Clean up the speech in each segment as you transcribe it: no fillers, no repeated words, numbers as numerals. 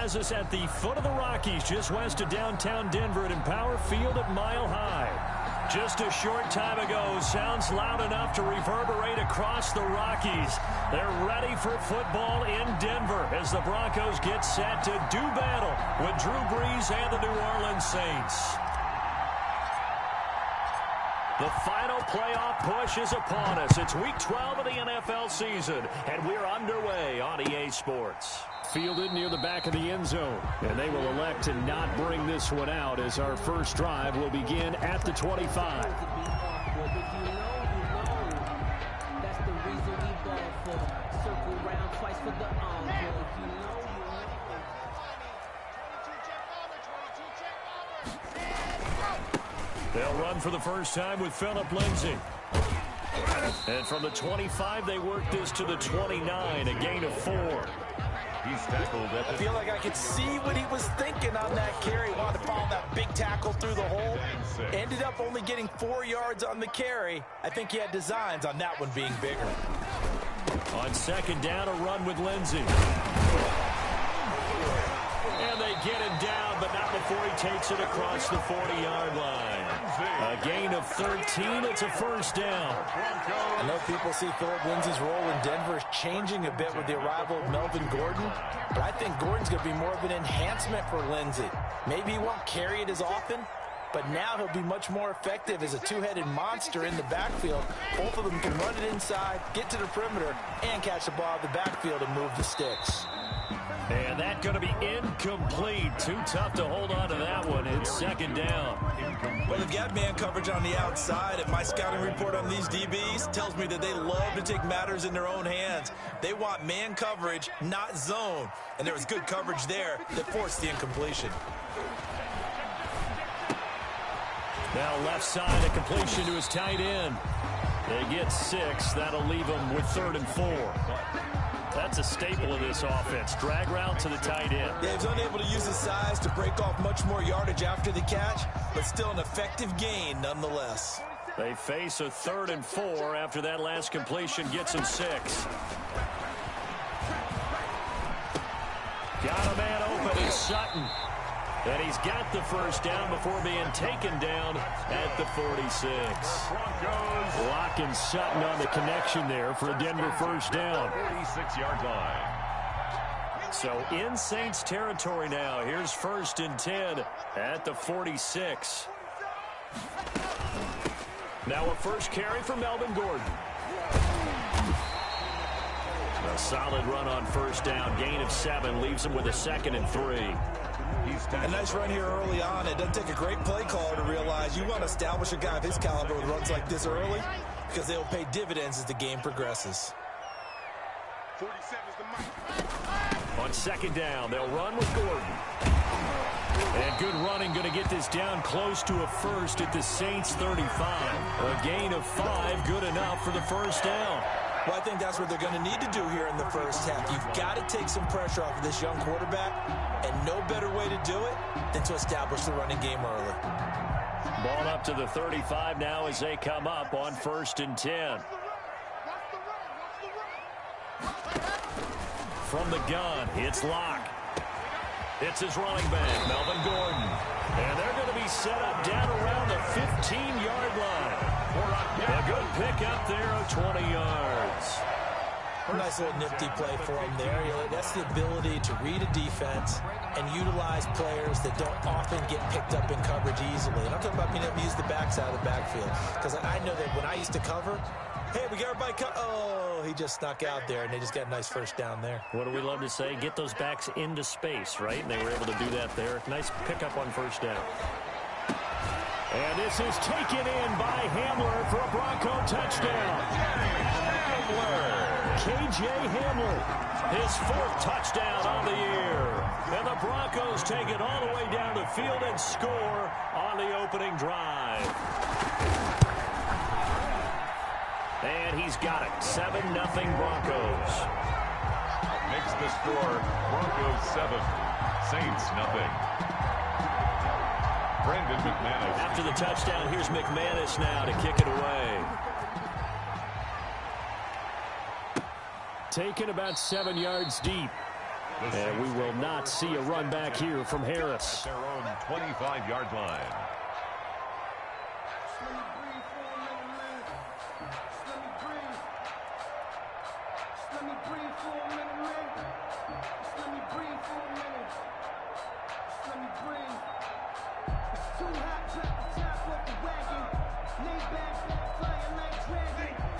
has us at the foot of the Rockies, just west of downtown Denver at Empower Field at Mile High. Just a short time ago, sounds loud enough to reverberate across the Rockies. They're ready for football in Denver as the Broncos get set to do battle with Drew Brees and the New Orleans Saints. The final playoff push is upon us. It's Week 12 of the NFL season, and we're underway on EA Sports. Fielded near the back of the end zone, and they will elect to not bring this one out as our first drive will begin at the 25. They'll run for the first time with Phillip Lindsay. And from the 25, they work this to the 29, a gain of 4. He's tackled at the... I feel like I could see what he was thinking on that carry. Wanted to follow that big tackle through the hole. Ended up only getting 4 yards on the carry. I think he had designs on that one being bigger. On second down, a run with Lindsay. And they get him down, but not before he takes it across the 40-yard line. A gain of 13. It's a first down. I know people see Phillip Lindsay's role in Denver changing a bit with the arrival of Melvin Gordon, but I think Gordon's going to be more of an enhancement for Lindsay. Maybe he won't carry it as often, but now he'll be much more effective as a two-headed monster in the backfield. Both of them can run it inside, get to the perimeter, and catch the ball out of the backfield and move the sticks. And that's going to be incomplete. Too tough to hold on to that one. It's second down. Well, they've got man coverage on the outside, and my scouting report on these DBs tells me that they love to take matters in their own hands. They want man coverage, not zone. And there was good coverage there that forced the incompletion. Now left side, a completion to his tight end. They get 6. That'll leave them with 3rd and 4. That's a staple of this offense. Drag route to the tight end. Yeah, he's unable to use his size to break off much more yardage after the catch, but still an effective gain nonetheless. They face a 3rd and 4 after that last completion gets him 6. Got a man open in Sutton. And he's got the first down before being taken down at the 46. Locking Sutton on the connection there for a Denver first down. 46-yard line. So in Saints territory now. Here's 1st and 10 at the 46. Now a first carry for Melvin Gordon. A solid run on first down. Gain of 7 leaves him with a 2nd and 3. A nice run here early on. It doesn't take a great play caller to realize you want to establish a guy of his caliber with runs like this early because they'll pay dividends as the game progresses. On second down, they'll run with Gordon. And good running, going to get this down close to a first at the Saints 35. A gain of 5, good enough for the first down. Well, I think that's what they're going to need to do here in the first half. You've got to take some pressure off of this young quarterback, and no better way to do it than to establish the running game early. Ball up to the 35 now as they come up on 1st and 10. From the gun, it's Locke. It's his running back, Melvin Gordon. And they're going to be set up down around the 15-yard line. A good pickup there of 20 yards. A nice little nifty play for him there. That's the ability to read a defense and utilize players that don't often get picked up in coverage easily. And I'm talking about being able to use the backside of the backfield. Because I know that when I used to cover, hey, we got everybody oh, he just snuck out there, and they just got a nice first down there. What do we love to say? Get those backs into space, right? And they were able to do that there. Nice pickup on first down. And this is taken in by Hamler for a Bronco touchdown. KJ Hamler, his 4th touchdown on the year. And the Broncos take it all the way down the field and score on the opening drive. And he's got it. 7-0 Broncos. Makes the score Broncos 7, Saints 0. Brandon McManus. After the touchdown, here's McManus now to kick it away. Taken about 7 yards deep. And we will not see a run back here from Harris. Their own 25-yard line.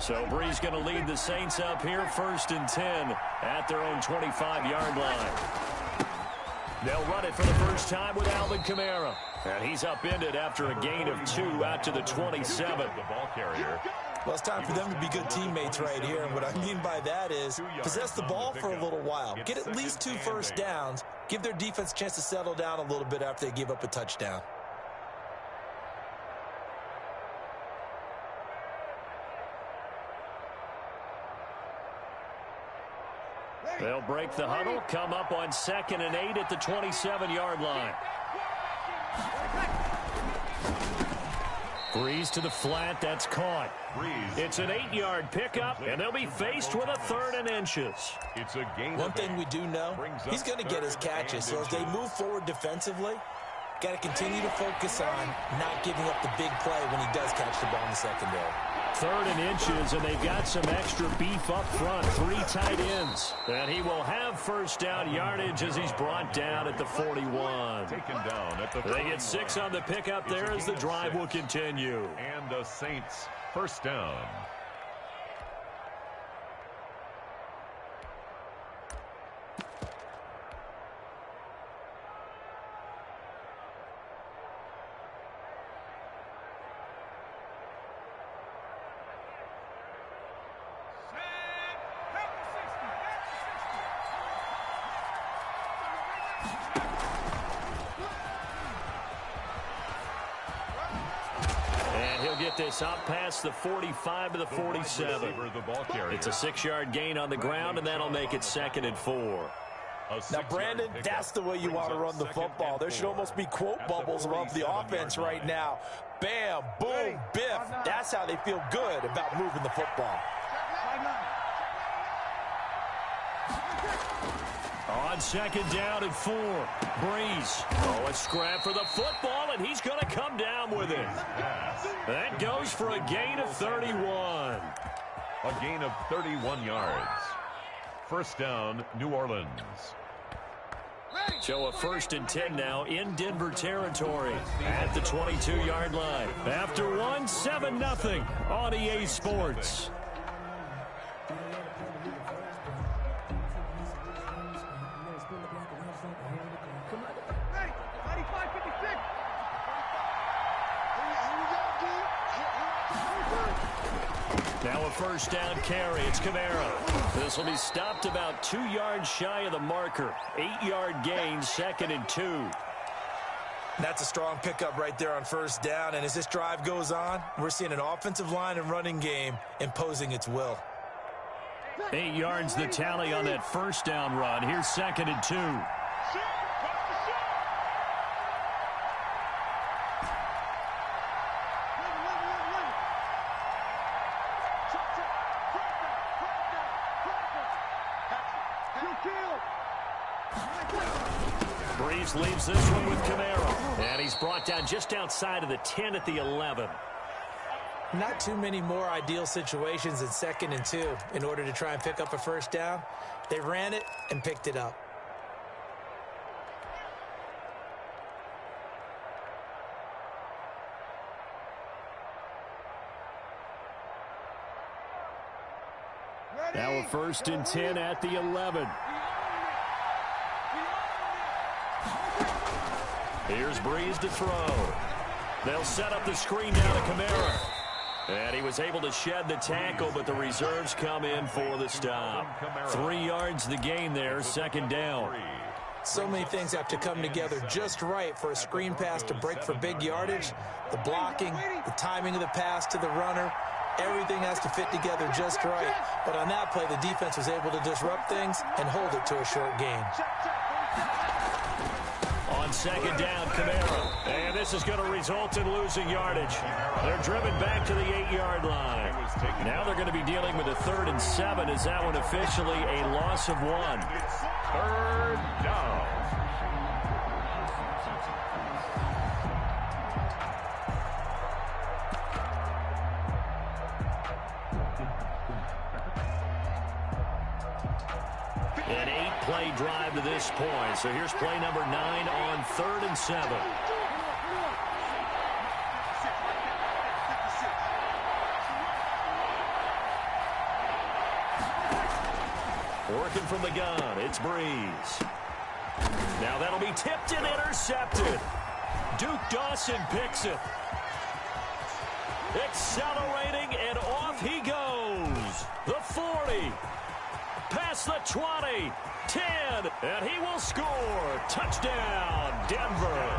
So Bree's going to lead the Saints up here, 1st and 10 at their own 25-yard line. They'll run it for the first time with Alvin Kamara. And he's upended after a gain of 2 out to the 27. The ball carrier. Well, it's time for them to be good teammates right here. And what I mean by that is possess the ball for a little while. Get at least 2 first downs. Give their defense a chance to settle down a little bit after they give up a touchdown. They'll break the huddle, come up on 2nd and 8 at the 27-yard line. Breeze to the flat, that's caught. It's an 8-yard pickup, and they'll be faced with a 3rd and inches. It's a gain. One thing we do know, he's going to get his catches. So as they move forward defensively, got to continue to focus on not giving up the big play when he does catch the ball in the secondary. 3rd and inches, and they've got some extra beef up front. 3 tight ends. And he will have first down yardage as he's brought down at the 41. Taken down at the They get 6 on the pickup there as the drive will continue. And the Saints first down. Get this up past the 45 to the 47. It's a 6-yard gain on the ground, and that'll make it 2nd and 4. Now, Brandon, that's the way you want to run the football. There should almost be quote bubbles around the offense right now. Bam, boom, biff. That's how they feel good about moving the football. On 2nd down and 4, Breeze. Oh, a scrap for the football, and he's going to come down with it. That goes for a gain of 31. A gain of 31 yards. First down, New Orleans. So a 1st and 10 now in Denver territory at the 22-yard line. After one, 7-0 on EA Sports. Now a first down carry. It's Kamara. This will be stopped about 2 yards shy of the marker. 8-yard gain, 2nd and 2. That's a strong pickup right there on first down. And as this drive goes on, we're seeing an offensive line and running game imposing its will. 8 yards the tally on that first down run. Here's 2nd and 2. Breeze leaves this one with Kamara. And he's brought down just outside of the 10 at the 11. Not too many more ideal situations in 2nd and 2 in order to try and pick up a first down. They ran it and picked it up. Now a 1st and 10 at the 11. Here's Breeze to throw. They'll set up the screen down to Kamara. And he was able to shed the tackle, but the reserves come in for the stop. 3 yards the gain there, 2nd down. So many things have to come together just right for a screen pass to break for big yardage. The blocking, the timing of the pass to the runner, everything has to fit together just right. But on that play, the defense was able to disrupt things and hold it to a short gain. On 2nd down, Kamara. And this is going to result in losing yardage. They're driven back to the 8-yard line. Now they're going to be dealing with a 3rd and 7. Is that one officially a loss of 1? third down. An 8-play drive to this point. So here's play number 9 on 3rd and 7. Working from the gun, it's Breeze. Now that'll be tipped and intercepted. Duke Dawson picks it. Accelerating, and off he goes. The 40. Past the 20. 10. And he will score. Touchdown, Denver.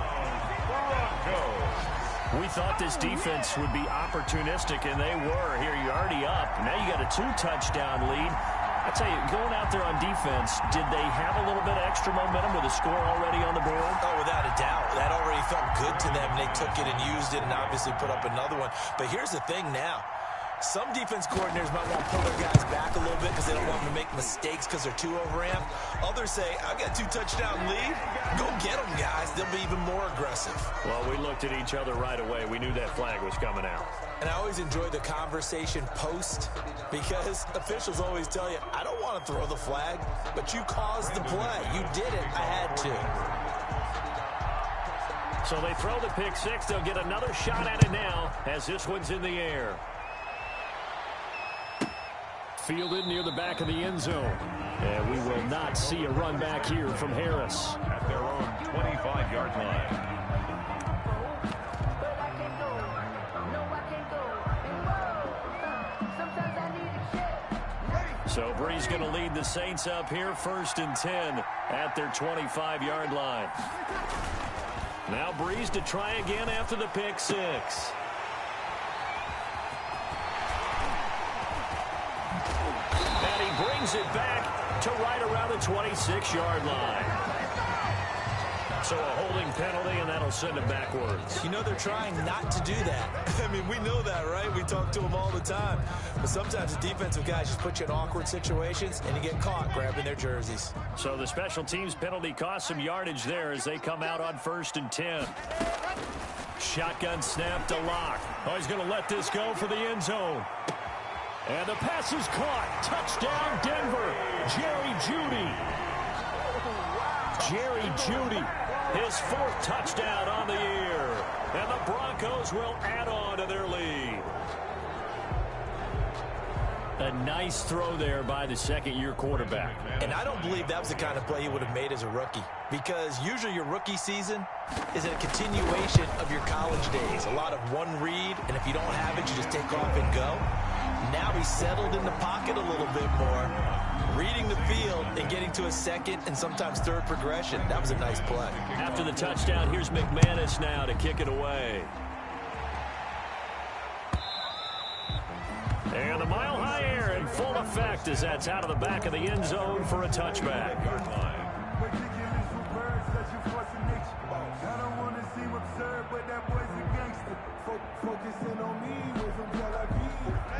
We thought this defense would be opportunistic, and they were. Here, you're already up. Now you got a 2-touchdown lead. I tell you, going out there on defense, did they have a little bit of extra momentum with a score already on the board? Oh, without a doubt. That already felt good to them. They took it and used it and obviously put up another one. But here's the thing now. Some defense coordinators might want to pull their guys back a little bit because they don't want them to make mistakes because they're too overamped. Others say, I've got a 2-touchdown lead. Go get them, guys. They'll be even more aggressive. Well, we looked at each other right away. We knew that flag was coming out. And I always enjoy the conversation post because officials always tell you, I don't want to throw the flag, but you caused the play. You did it. I had to. So they throw the pick six. They'll get another shot at it now as this one's in the air. Fielded near the back of the end zone. And we will not see a run back here from Harris. At their own 25-yard line. So Breeze going to lead the Saints up here, 1st and 10 at their 25-yard line. Now Breeze to try again after the pick six. And he brings it back to right around the 26-yard line. So a holding penalty, and that'll send him backwards. You know, they're trying not to do that. I mean, we know that, right? We talk to them all the time. But sometimes the defensive guys just put you in awkward situations, and you get caught grabbing their jerseys. So the special teams penalty cost some yardage there as they come out on 1st and 10. Shotgun snap to Lock. Oh, he's going to let this go for the end zone. And the pass is caught. Touchdown, Denver. Jerry Jeudy. Jerry Jeudy. His 4th touchdown on the year. And the Broncos will add on to their lead. A nice throw there by the second-year quarterback. And I don't believe that was the kind of play he would have made as a rookie. Because usually your rookie season is a continuation of your college days. A lot of one read, and if you don't have it, you just take off and go. Now he's settled in the pocket a little bit more, reading the field and getting to a second and sometimes third progression. That was a nice play. After the touchdown, here's McManus now to kick it away. And the mile-high air in full effect as that's out of the back of the end zone for a touchback.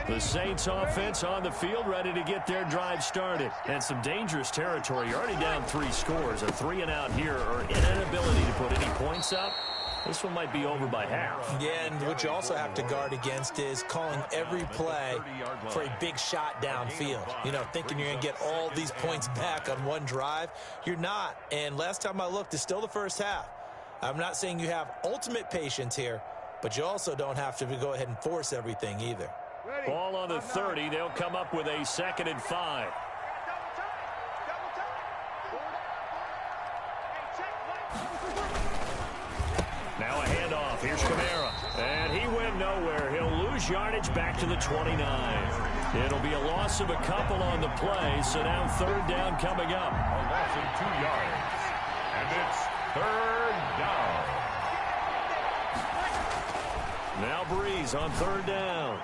The Saints offense on the field ready to get their drive started. And some dangerous territory. You're already down 3 scores. A 3-and-out here or an inability to put any points up. This one might be over by half. Yeah, and what you also have to guard against is calling every play for a big shot downfield. You know, thinking you're going to get all these points back on one drive. You're not. And last time I looked, it's still the first half. I'm not saying you have ultimate patience here, but you also don't have to go ahead and force everything either. Ball on the 30. They'll come up with a 2nd and 5. Now a handoff. Here's Kamara. And he went nowhere. He'll lose yardage back to the 29. It'll be a loss of a couple on the play. So now 3rd down coming up. A loss of 2 yards. And it's 3rd down. Now Breeze on 3rd down.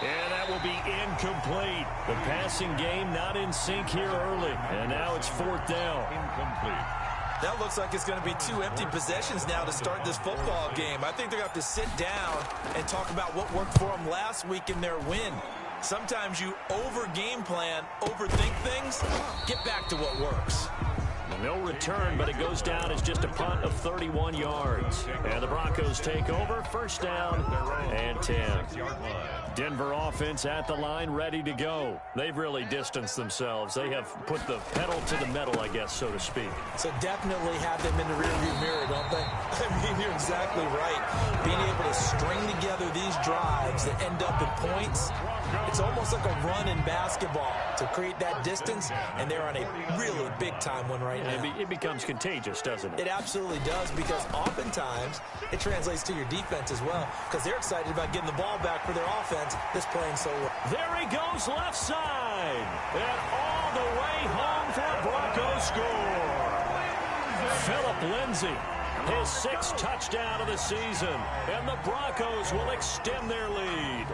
And that will be incomplete. The passing game not in sync here early. And now it's 4th down. Incomplete. That looks like it's going to be 2 empty possessions now to start this football game. I think they're going to have to sit down and talk about what worked for them last week in their win. Sometimes you over-game plan, overthink things. Get back to what works. No return, but it goes down as just a punt of 31 yards. And the Broncos take over, first down and 10. Denver offense at the line, ready to go. They've really distanced themselves. They have put the pedal to the metal, I guess, so to speak. So definitely have them in the rearview mirror, don't they? I mean, you're exactly right. Being able to string together these drives that end up in points, it's almost like a run in basketball to create that distance, and they're on a really big-time one right now. It becomes contagious, doesn't it? It absolutely does, because oftentimes it translates to your defense as well, because they're excited about getting the ball back for their offense that's playing so well. There he goes, left side, and all the way home for a Broncos score. Phillip Lindsay, his 6th touchdown of the season, and the Broncos will extend their lead.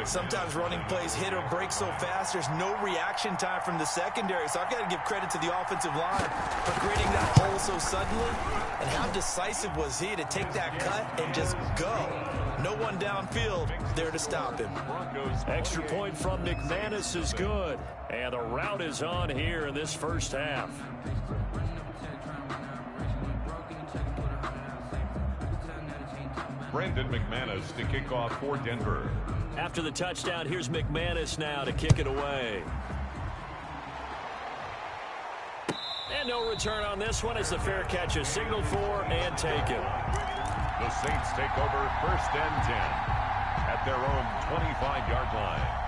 Sometimes running plays hit or break so fast, there's no reaction time from the secondary. So I've got to give credit to the offensive line for creating that hole so suddenly. And how decisive was he to take that cut and just go? No one downfield there to stop him. Extra point from McManus is good. And the route is on here in this first half. Brandon McManus to kick off for Denver. After the touchdown, here's McManus now to kick it away. And no return on this one as the fair catch is signaled for and taken. The Saints take over first and 10 at their own 25-yard line.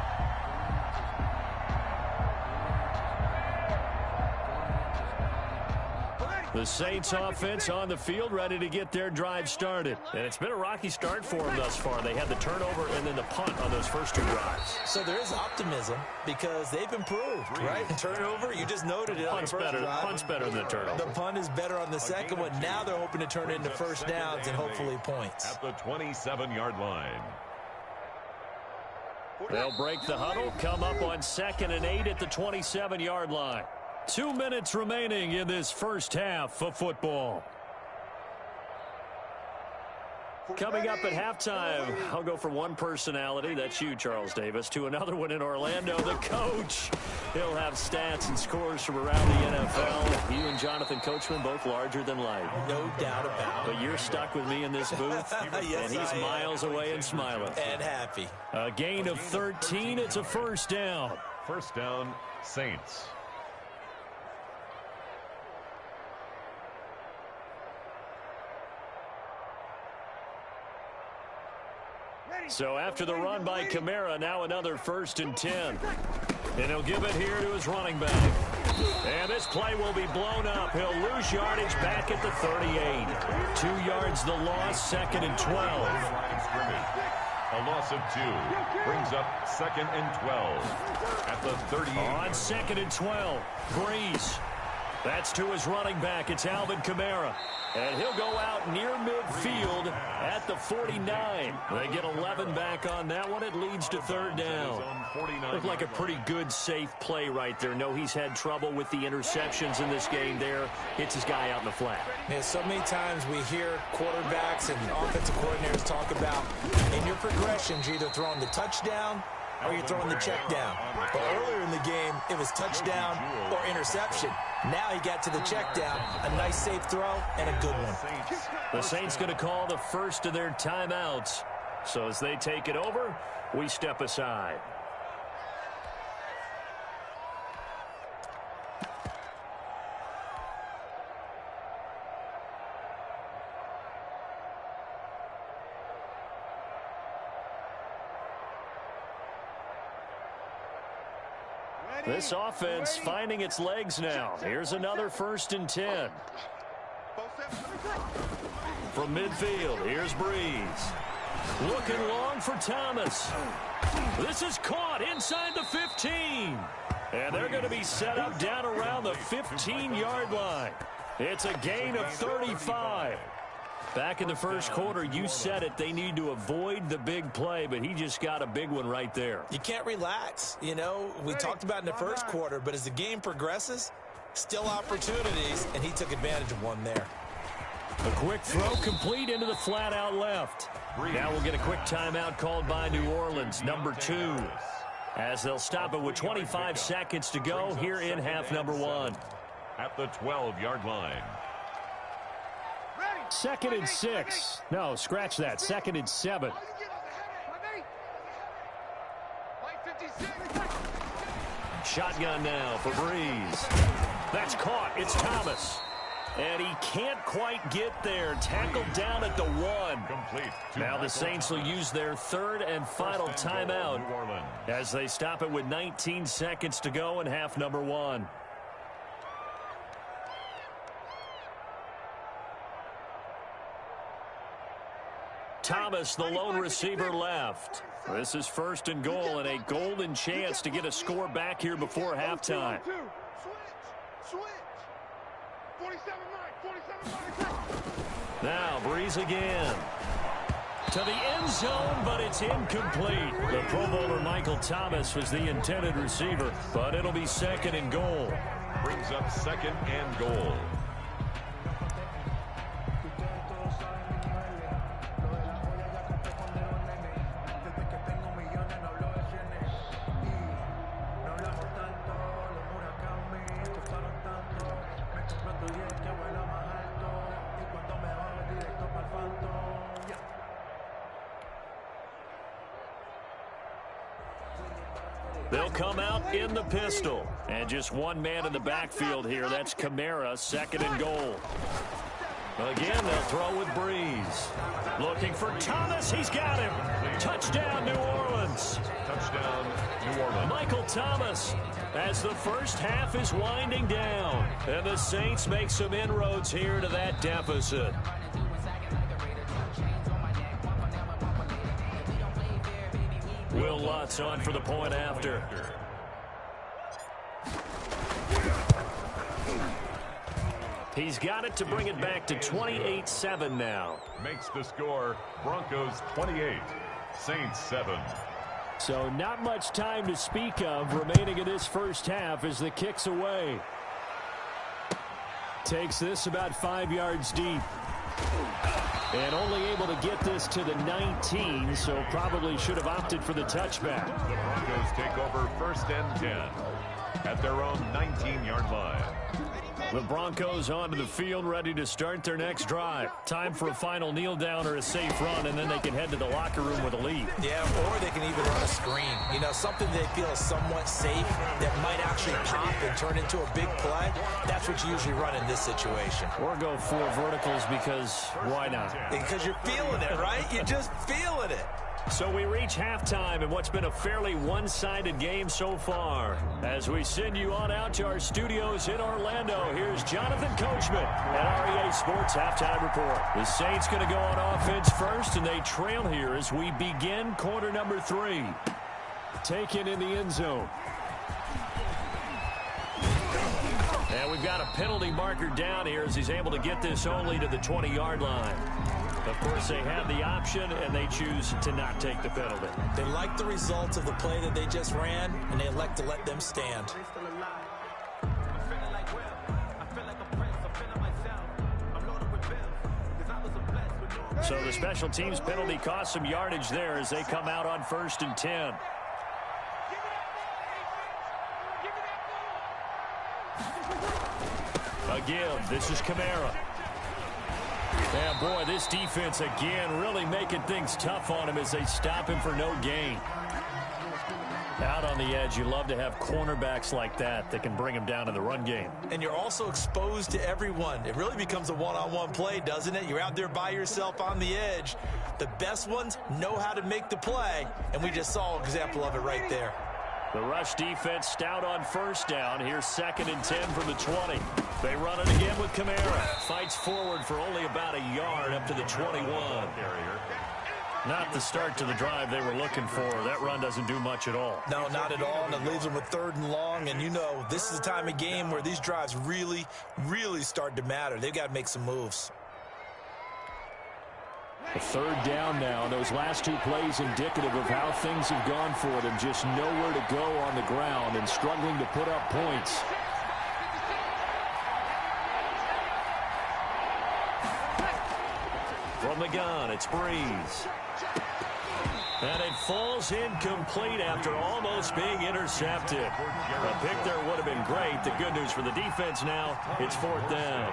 The Saints offense on the field, ready to get their drive started. And it's been a rocky start for them thus far. They had the turnover and then the punt on those first 2 drives. So there is optimism because they've improved, right? Turnover, you just noted it on the first drive. Punt's better than the turnover. The punt is better on the second one. Now they're hoping to turn it into first downs and hopefully points. At the 27-yard line. They'll break the huddle, come up on 2nd and 8 at the 27-yard line. 2 minutes remaining in this first half of football. Coming up at halftime, I'll go from one personality, that's you, Charles Davis, to another one in Orlando, the coach. He'll have stats and scores from around the NFL. You and Jonathan Coachman, both larger than life. No doubt about it. But you're stuck with me in this booth, yes, and he's miles away and smiling. And happy. A gain of 13, it's a first down. First down, Saints. So after the run by Kamara, now another 1st and 10. And he'll give it here to his running back. And this play will be blown up. He'll lose yardage back at the 38. 2 yards the loss, 2nd and 12. A loss of 2 brings up 2nd and 12 at the 38. On 2nd and 12, Breeze. That's to his running back. It's Alvin Kamara. And he'll go out near midfield at the 49. They get 11 back on that one. It leads to 3rd down. Looked like a pretty good, safe play right there. No, he's had trouble with the interceptions in this game there. Hits his guy out in the flat. Man, so many times we hear quarterbacks and offensive coordinators talk about in your progressions, you're either throwing the touchdown or you're throwing the check down. But earlier in the game, it was touchdown or interception. Now he got to the check down, a nice safe throw, and a good one. The Saints going to call the first of their timeouts. So as they take it over, we step aside. This offense finding its legs now. Here's another 1st and 10. From midfield, here's Breeze. Looking long for Thomas. This is caught inside the 15. And they're going to be set up down around the 15-yard line. It's a gain of 35. Back in the first quarter, you said it, they need to avoid the big play, but he just got a big one right there. You can't relax. You know, we talked about in the first quarter, but as the game progresses, still opportunities, and he took advantage of one there. A quick throw complete into the flat out left. Now we'll get a quick timeout called by New Orleans, number 2. As they'll stop it with 25 seconds to go here in half number 1. At the 12-yard line. 2nd and 6. No, scratch that. 2nd and 7. Shotgun now for Breeze. That's caught. It's Thomas. And he can't quite get there. Tackled down at the 1. Complete. Now the Saints will use their 3rd and final timeout as they stop it with 19 seconds to go in half number 1. Thomas, the lone receiver, left. This is 1st and goal and a golden chance to get a score back here before halftime. Now Breeze again. To the end zone, but it's incomplete. The Pro Bowler Michael Thomas was the intended receiver, but it'll be 2nd and goal. Brings up 2nd and goal. They'll come out in the pistol. And just one man in the backfield here. That's Kamara, 2nd and goal. Again, they'll throw with Breeze. Looking for Thomas. He's got him. Touchdown, New Orleans. Touchdown, New Orleans. Michael Thomas, as the first half is winding down. And the Saints make some inroads here to that deficit. Will Lutz on for the point after. He's got it to bring it back to 28-7 now. Makes the score Broncos 28, Saints 7. So not much time to speak of remaining in this first half as the kick's away. Takes this about 5 yards deep. And only able to get this to the 19, so probably should have opted for the touchback. The Broncos take over 1st and 10 at their own 19-yard line. The Broncos onto the field, ready to start their next drive. Time for a final kneel down or a safe run, and then they can head to the locker room with a lead. Yeah, or they can even run a screen. You know, something they feel is somewhat safe that might actually pop and turn into a big play. That's what you usually run in this situation. Or go 4 verticals because why not? Because you're feeling it, right? You're just feeling it. So we reach halftime in what's been a fairly one-sided game so far. As we send you on out to our studios in Orlando, here's Jonathan Coachman at REA Sports Halftime Report. The Saints going to go on offense first, and they trail here as we begin quarter number 3. Taken in the end zone. And we've got a penalty marker down here as he's able to get this only to the 20-yard line. Of course, they have the option, and they choose to not take the penalty. They like the results of the play that they just ran, and they elect to let them stand. So the special teams penalty cost some yardage there as they come out on 1st and 10. Again, this is Kamara. And boy, this defense again really making things tough on him as they stop him for no gain. Out on the edge, you love to have cornerbacks like that can bring him down in the run game. And you're also exposed to everyone. It really becomes a one-on-one play, doesn't it? You're out there by yourself on the edge. The best ones know how to make the play, and we just saw an example of it right there. The rush defense stout on 1st down. Here's 2nd and 10 from the 20. They run it again with Kamara. Fights forward for only about a yard up to the 21. Not the start to the drive they were looking for. That run doesn't do much at all. No, not at all, and it leaves them with 3rd and long. And you know, this is the time of game where these drives really, really start to matter. They've got to make some moves. A 3rd down now. Those last 2 plays indicative of how things have gone for them. Just nowhere to go on the ground and struggling to put up points. From the gun, it's Breeze. And it falls incomplete after almost being intercepted. A pick there would have been great. The good news for the defense now, it's 4th down.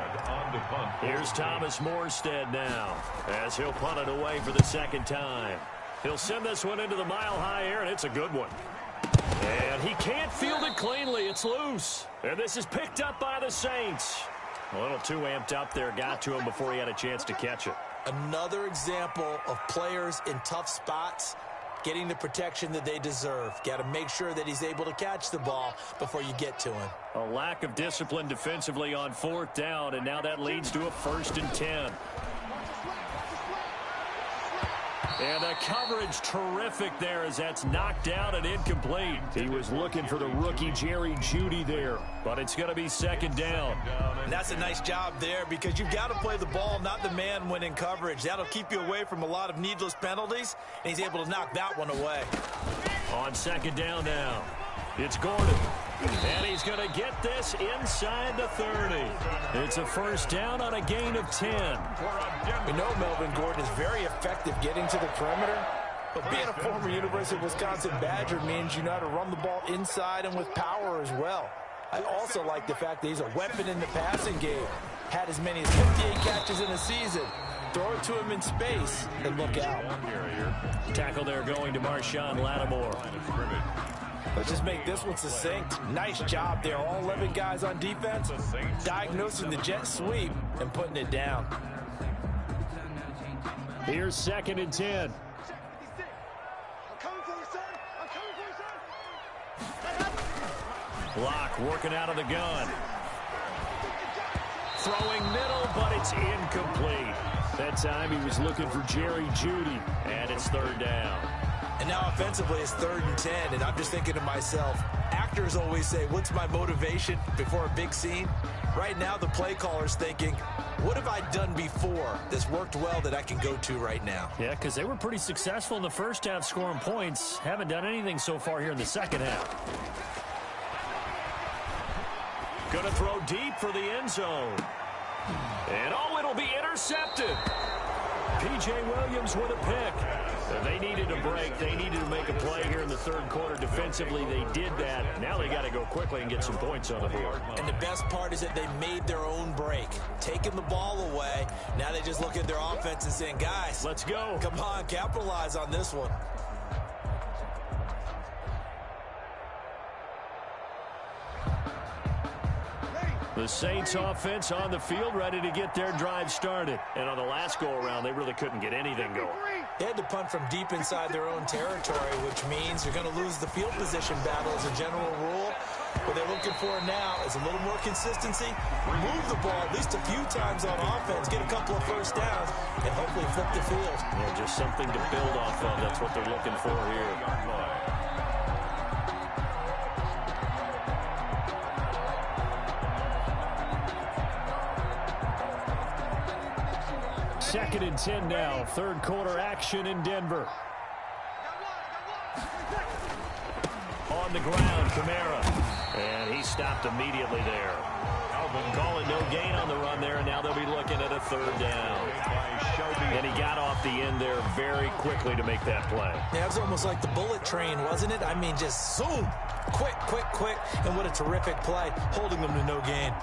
Here's Thomas Morstead now as he'll punt it away for the 2nd time. He'll send this one into the mile-high air, and it's a good one. And he can't field it cleanly. It's loose. And this is picked up by the Saints. A little too amped up there. Got to him before he had a chance to catch it. Another example of players in tough spots getting the protection that they deserve. Got to make sure that he's able to catch the ball before you get to him. A lack of discipline defensively on 4th down, and now that leads to a 1st and 10. And the coverage terrific there as that's knocked down and incomplete. He was looking for the rookie Jerry Jeudy there, but it's going to be 2nd down. And that's a nice job there because you've got to play the ball, not the man when in coverage. That'll keep you away from a lot of needless penalties, and he's able to knock that one away. On 2nd down now, it's Gordon. And he's going to get this inside the 30. It's a 1st down on a gain of 10. We know Melvin Gordon is very effective getting to the perimeter, but being a former University of Wisconsin Badger means you know how to run the ball inside and with power as well. I also like the fact that he's a weapon in the passing game. Had as many as 58 catches in a season. Throw it to him in space and look out. Tackle there going to Marshawn Lattimore. Let's just make this one succinct. Nice job there. All 11 guys on defense diagnosing the jet sweep and putting it down. Here's 2nd and 10. Block working out of the gun. Throwing middle, but it's incomplete. That time he was looking for Jerry Jeudy, and it's 3rd down. And now offensively it's 3rd and 10, and I'm just thinking to myself, actors always say, what's my motivation before a big scene? Right now the play caller's thinking, what have I done before that's worked well that I can go to right now? Yeah, because they were pretty successful in the 1st half scoring points. Haven't done anything so far here in the 2nd half. Going to throw deep for the end zone. And it'll be intercepted. P.J. Williams with a pick. They needed a break. They needed to make a play here in the 3rd quarter. Defensively, they did that. Now they got to go quickly and get some points on the board. And the best part is that they made their own break. Taking the ball away. Now they just look at their offense and saying, guys, let's go. Come on, capitalize on this one. The Saints offense on the field, ready to get their drive started. And on the last go-around, they really couldn't get anything going. They had to punt from deep inside their own territory, which means you're going to lose the field position battle as a general rule. What they're looking for now is a little more consistency, move the ball at least a few times on offense, get a couple of 1st downs, and hopefully flip the field. Yeah, just something to build off of. That's what they're looking for here. 2nd and 10 now. 3rd quarter action in Denver. On the ground, Kamara. And he stopped immediately there. Calling no gain on the run there, and now they'll be looking at a 3rd down. And he got off the end there very quickly to make that play. Yeah, it was almost like the bullet train, wasn't it? I mean, just zoom. Quick, quick, quick. And what a terrific play, holding them to no gain.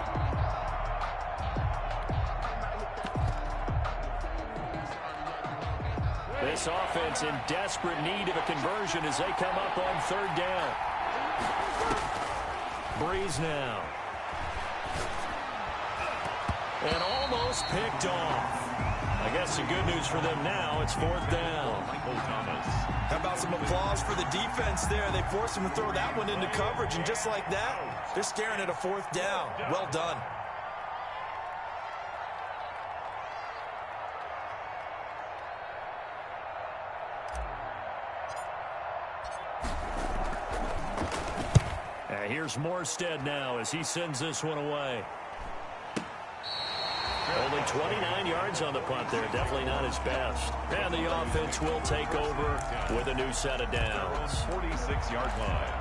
This offense in desperate need of a conversion as they come up on 3rd down. Breeze now. And almost picked off. I guess the good news for them now, it's 4th down. How about some applause for the defense there? They forced him to throw that one into coverage, and just like that, they're staring at a 4th down. Well done. Here's Morstead now as he sends this one away. Only 29 yards on the punt there. Definitely not his best. And the offense will take over with a new set of downs. 46-yard line.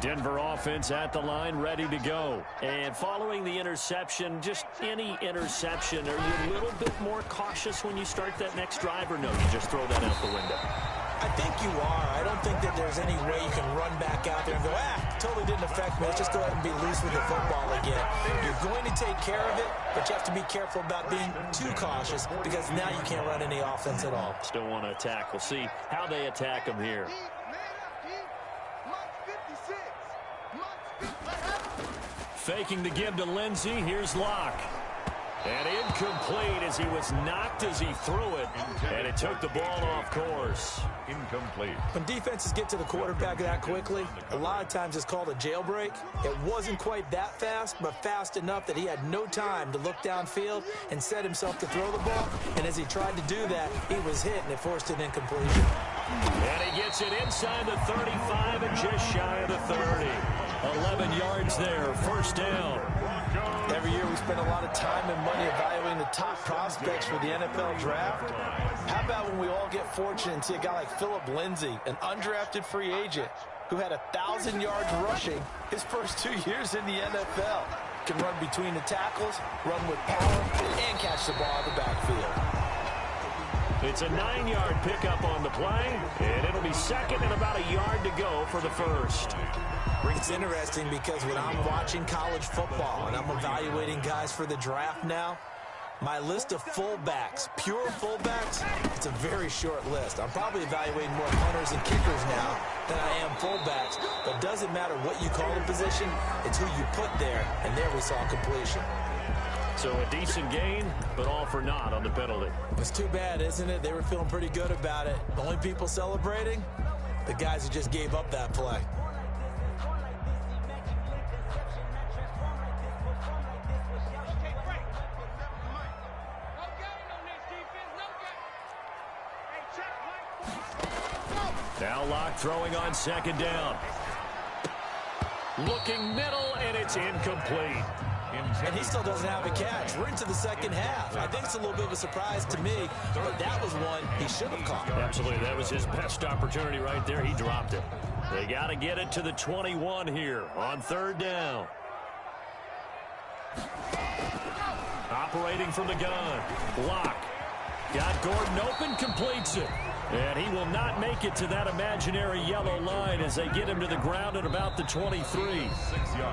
Denver offense at the line, ready to go. And following the interception, just any interception, are you a little bit more cautious when you start that next drive, or no, you just throw that out the window? I think you are. I don't think that there's any way you can run back out there and go, totally didn't affect me. Let's just go ahead and be loose with the football again. You're going to take care of it, but you have to be careful about being too cautious because now you can't run any offense at all. Still want to attack. We'll see how they attack them here. Faking the give to Lindsey. Here's Locke. And incomplete as he was knocked as he threw it. And it took the ball off course. Incomplete. When defenses get to the quarterback that quickly, a lot of times it's called a jailbreak. It wasn't quite that fast, but fast enough that he had no time to look downfield and set himself to throw the ball. And as he tried to do that, he was hit, and it forced an incompletion. And he gets it inside the 35 and just shy of the 30. 11 yards there, first down. Every year we spend a lot of time and money evaluating the top prospects for the NFL draft. How about when we all get fortunate and see a guy like Philip Lindsay, an undrafted free agent who had 1,000 yards rushing his first 2 years in the NFL. Can run between the tackles, run with power, and catch the ball in the backfield. It's a 9-yard pickup on the play, and it'll be second and about a yard to go for the first. It's interesting because when I'm watching college football and I'm evaluating guys for the draft now, my list of fullbacks, pure fullbacks, it's a very short list. I'm probably evaluating more punters and kickers now than I am fullbacks, but it doesn't matter what you call the position, it's who you put there, and there we saw completion. So a decent gain, but all for naught on the penalty. It's too bad, isn't it? They were feeling pretty good about it. The only people celebrating, the guys who just gave up that play. Now Locke throwing on second down. Looking middle, and it's incomplete. And he still doesn't have a catch. We're into the second half. I think it's a little bit of a surprise to me, but that was one he should have caught. Absolutely. That was his best opportunity right there. He dropped it. They got to get it to the 21 here on third down. Operating from the gun. Locke. Got Gordon open, completes it. And he will not make it to that imaginary yellow line as they get him to the ground at about the 23.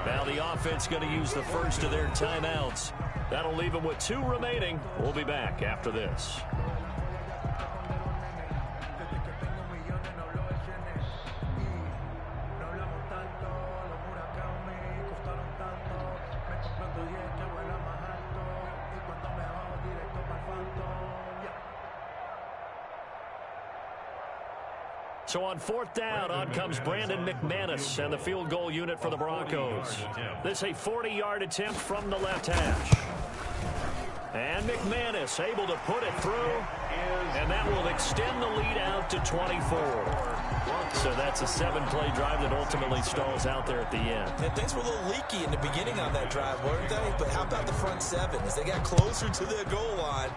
Now the offense going to use the first of their timeouts. That'll leave them with 2 remaining. We'll be back after this. So on fourth down, on comes Brandon McManus and the field goal unit for the Broncos. This a 40-yard attempt from the left hash. And McManus able to put it through, and that will extend the lead out to 24. So that's a 7-play drive that ultimately stalls out there at the end. And things were a little leaky in the beginning on that drive, weren't they? But how about the front 7? As they got closer to the goal line,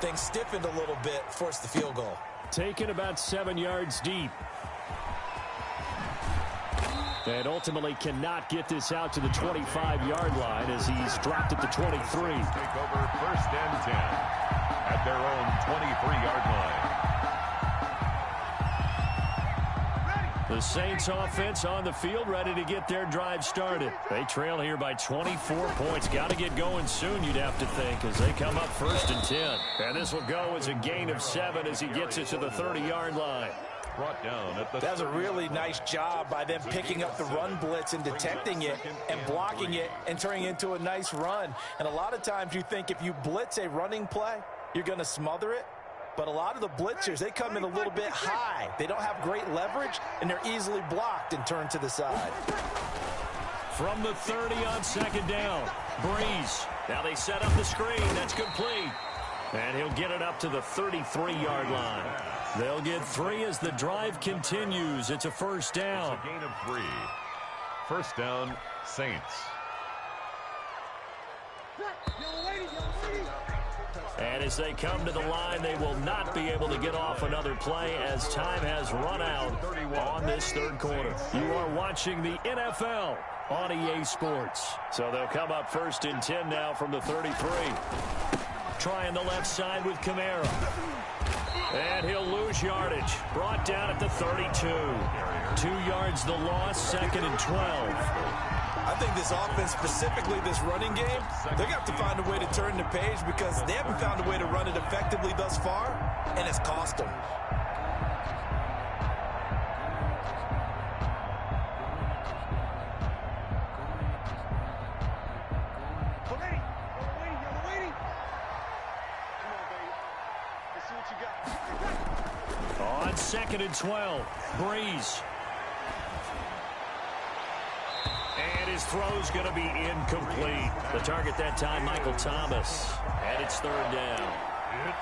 things stiffened a little bit, forced the field goal. Taken about 7 yards deep. And ultimately cannot get this out to the 25-yard line as he's dropped at the 23. Take over first and 10 at their own 23-yard line. The Saints offense on the field ready to get their drive started. They trail here by 24 points. Got to get going soon, you'd have to think, as they come up first and 10. And this will go as a gain of 7 as he gets it to the 30-yard line. Brought down at the... That's a really nice job by them picking up the run blitz and detecting it and blocking it and turning it into a nice run. And a lot of times you think if you blitz a running play, you're going to smother it. But a lot of the blitzers, they come in a little bit high. They don't have great leverage, and they're easily blocked and turned to the side. From the 30 on second down, Breeze. Now they set up the screen. That's complete. And he'll get it up to the 33-yard line. They'll get 3 as the drive continues. It's a first down. It's a gain of 3. First down, Saints. And as they come to the line, they will not be able to get off another play as time has run out on this third quarter. You are watching the NFL on EA Sports. So they'll come up 1st and 10 now from the 33. Trying the left side with Kamara. And he'll lose yardage. Brought down at the 32. 2 yards the loss, 2nd and 12. I think this offense, specifically this running game, they're going to have to find a way to turn the page because they haven't found a way to run it effectively thus far, and it's cost them. On 2nd and 12, Breeze. And his throw's going to be incomplete. The target that time, Michael Thomas. And it's 3rd down.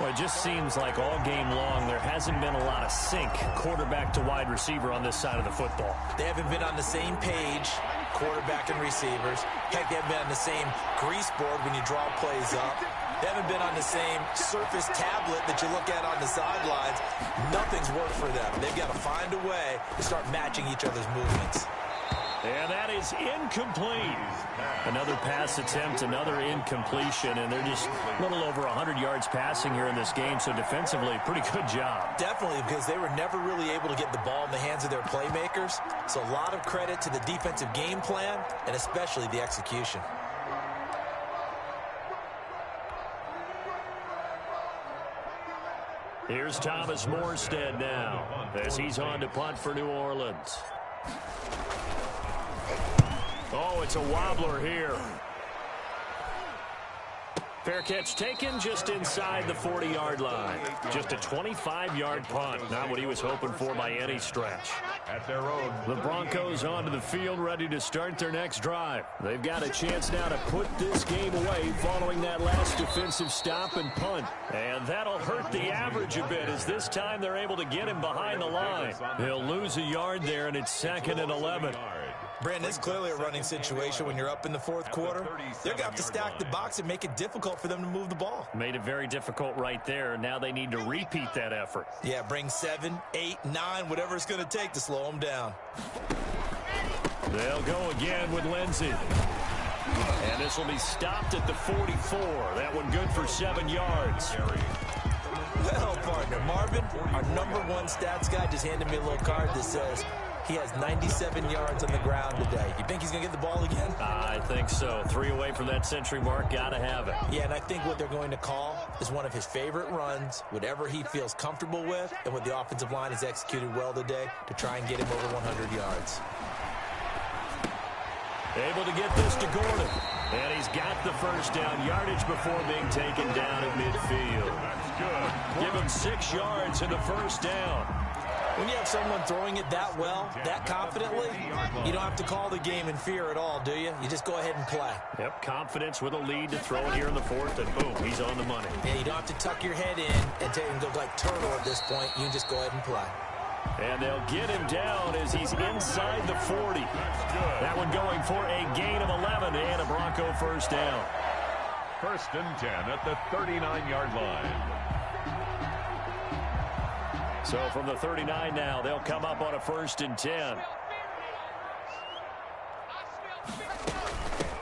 Well, it just seems like all game long there hasn't been a lot of sync quarterback to wide receiver on this side of the football. They haven't been on the same page, quarterback and receivers. Heck, they haven't been on the same grease board when you draw plays up. They haven't been on the same surface tablet that you look at on the sidelines. Nothing's worked for them. They've got to find a way to start matching each other's movements. And that is incomplete. Another pass attempt, another incompletion, and they're just a little over 100 yards passing here in this game, so defensively, pretty good job. Definitely, because they were never really able to get the ball in the hands of their playmakers, so a lot of credit to the defensive game plan, and especially the execution. Here's Thomas Morstead now as he's on to punt for New Orleans. Oh, it's a wobbler here. Fair catch taken just inside the 40-yard line. Just a 25-yard punt. Not what he was hoping for by any stretch. At their own. The Broncos onto the field ready to start their next drive. They've got a chance now to put this game away following that last defensive stop and punt. And that'll hurt the average a bit as this time they're able to get him behind the line. He'll lose a yard there, and it's 2nd and 11. Brandon, it's clearly a running situation when you're up in the 4th quarter. They're going to have to stack the box and make it difficult for them to move the ball. Made it very difficult right there. Now they need to repeat that effort. Yeah, bring 7, 8, 9, whatever it's going to take to slow them down. They'll go again with Lindsey. And this will be stopped at the 44. That one good for 7 yards. Well, partner, Marvin, our #1 stats guy just handed me a little card that says he has 97 yards on the ground today. You think he's going to get the ball again? I think so. 3 away from that century mark. Got to have it. Yeah, and I think what they're going to call is one of his favorite runs, whatever he feels comfortable with, and what the offensive line has executed well today to try and get him over 100 yards. Able to get this to Gordon. And he's got the first down. Yardage before being taken down at midfield. That's good. Give him 6 yards in the first down. When you have someone throwing it that well, that confidently, you don't have to call the game in fear at all, do you? You just go ahead and play. Yep, confidence with a lead to throw it here in the 4th, and boom, he's on the money. Yeah, you don't have to tuck your head in and take him go like turtle at this point. You can just go ahead and play. And they'll get him down as he's inside the 40. That one going for a gain of 11 and a Bronco first down. 1st and 10 at the 39-yard line. So from the 39 now, they'll come up on a 1st and 10.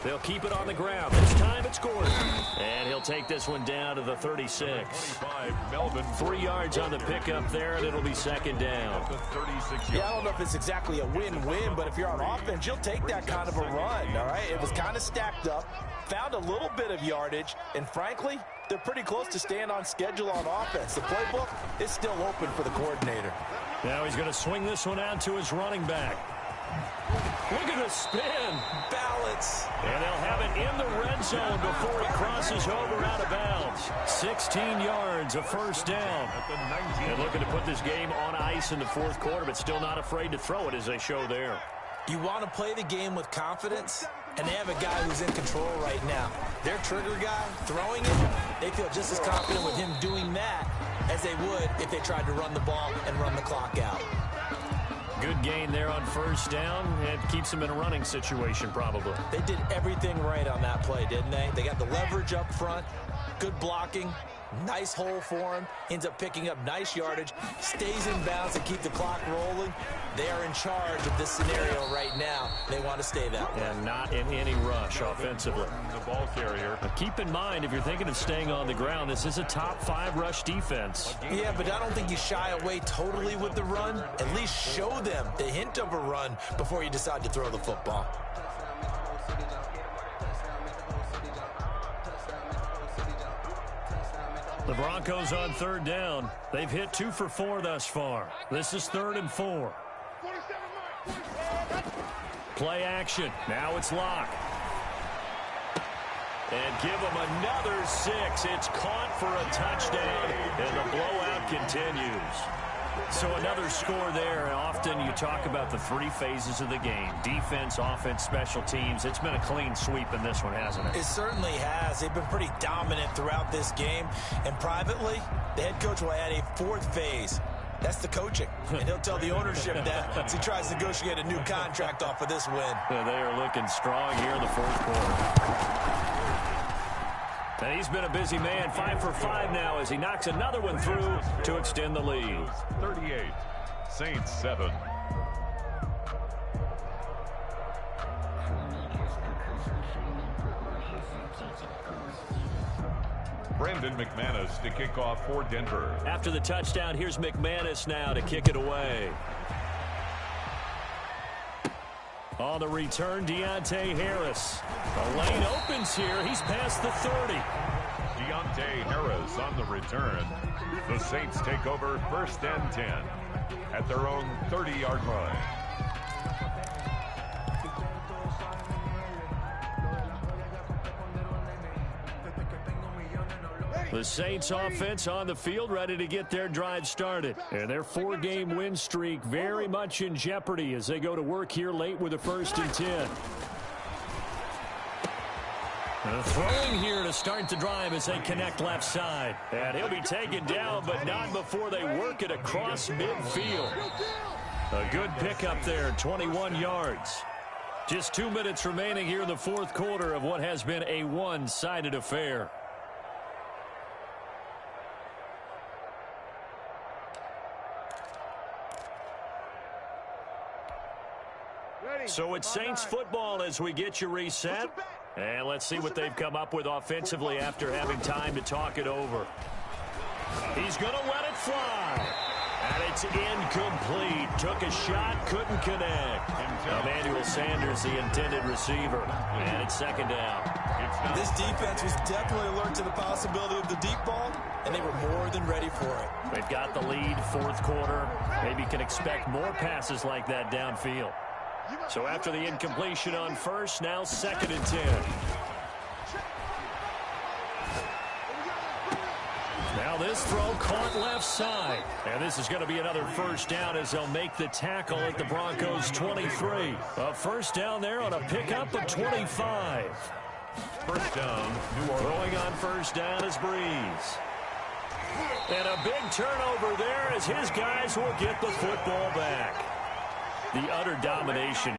They'll keep it on the ground. This time it's Gordon. And he'll take this one down to the 36. 3 yards on the pickup there, and it'll be 2nd down. Yeah, I don't know if it's exactly a win-win, but if you're on offense, you'll take that kind of a run, all right? It was kind of stacked up, found a little bit of yardage, and frankly, they're pretty close to staying on schedule on offense. The playbook is still open for the coordinator. Now he's going to swing this one out to his running back. Look at the spin. Balance. And they'll have it in the red zone before he crosses over out of bounds. 16 yards, a first down. And looking to put this game on ice in the 4th quarter, but still not afraid to throw it as they show there. You want to play the game with confidence, and they have a guy who's in control right now. Their trigger guy, throwing it, they feel just as confident with him doing that as they would if they tried to run the ball and run the clock out. Good gain there on first down. It keeps them in a running situation probably. They did everything right on that play, didn't they? They got the leverage up front, good blocking, nice hole for him, ends up picking up nice yardage, stays in bounds and keep the clock rolling. They are in charge of this scenario right now. They want to stay that way. And not in any rush offensively. The ball carrier. But keep in mind, if you're thinking of staying on the ground, this is a top 5 rush defense. Yeah, but I don't think you shy away totally with the run. At least show them the hint of a run before you decide to throw the football. The Broncos on third down. They've hit 2 for 4 thus far. This is 3rd and 4. Play action. Now it's Locke. And give them another 6. It's caught for a touchdown, and the blowout continues. So another score there. Often you talk about the 3 phases of the game. Defense, offense, special teams. It's been a clean sweep in this one, hasn't it? It certainly has. They've been pretty dominant throughout this game. And privately, the head coach will add a 4th phase. That's the coaching. And he'll tell the ownership that as he tries to negotiate a new contract off of this win. They are looking strong here in the 4th quarter. And he's been a busy man. 5 for 5 now as he knocks another one through to extend the lead. 38, Saints 7. Brandon McManus to kick off for Denver. After the touchdown, here's McManus now to kick it away. On the return, Deontay Harris. The lane opens here. He's past the 30. Deontay Harris on the return. The Saints take over 1st and 10 at their own 30-yard line. The Saints offense on the field, ready to get their drive started. And their 4-game win streak very much in jeopardy as they go to work here late with a 1st and 10. Throwing here to start the drive as they connect left side. And he'll be taken down, but not before they work it across midfield. A good pickup there, 21 yards. Just 2 minutes remaining here in the 4th quarter of what has been a one-sided affair. So it's Saints football as we get you reset. And let's see what they've come up with offensively after having time to talk it over. He's going to let it fly. And it's incomplete. Took a shot, couldn't connect. Emmanuel Sanders, the intended receiver. And it's 2nd down. This defense was definitely alert to the possibility of the deep ball, and they were more than ready for it. They've got the lead, 4th quarter. Maybe can expect more passes like that downfield. So after the incompletion on 1st, now 2nd and 10. Now this throw caught left side. And this is going to be another 1st down as they'll make the tackle at the Broncos 23. A 1st down there on a pickup of 25. 1st down, New Orleans. Throwing on 1st down is Breeze. And a big turnover there as his guys will get the football back. The utter domination.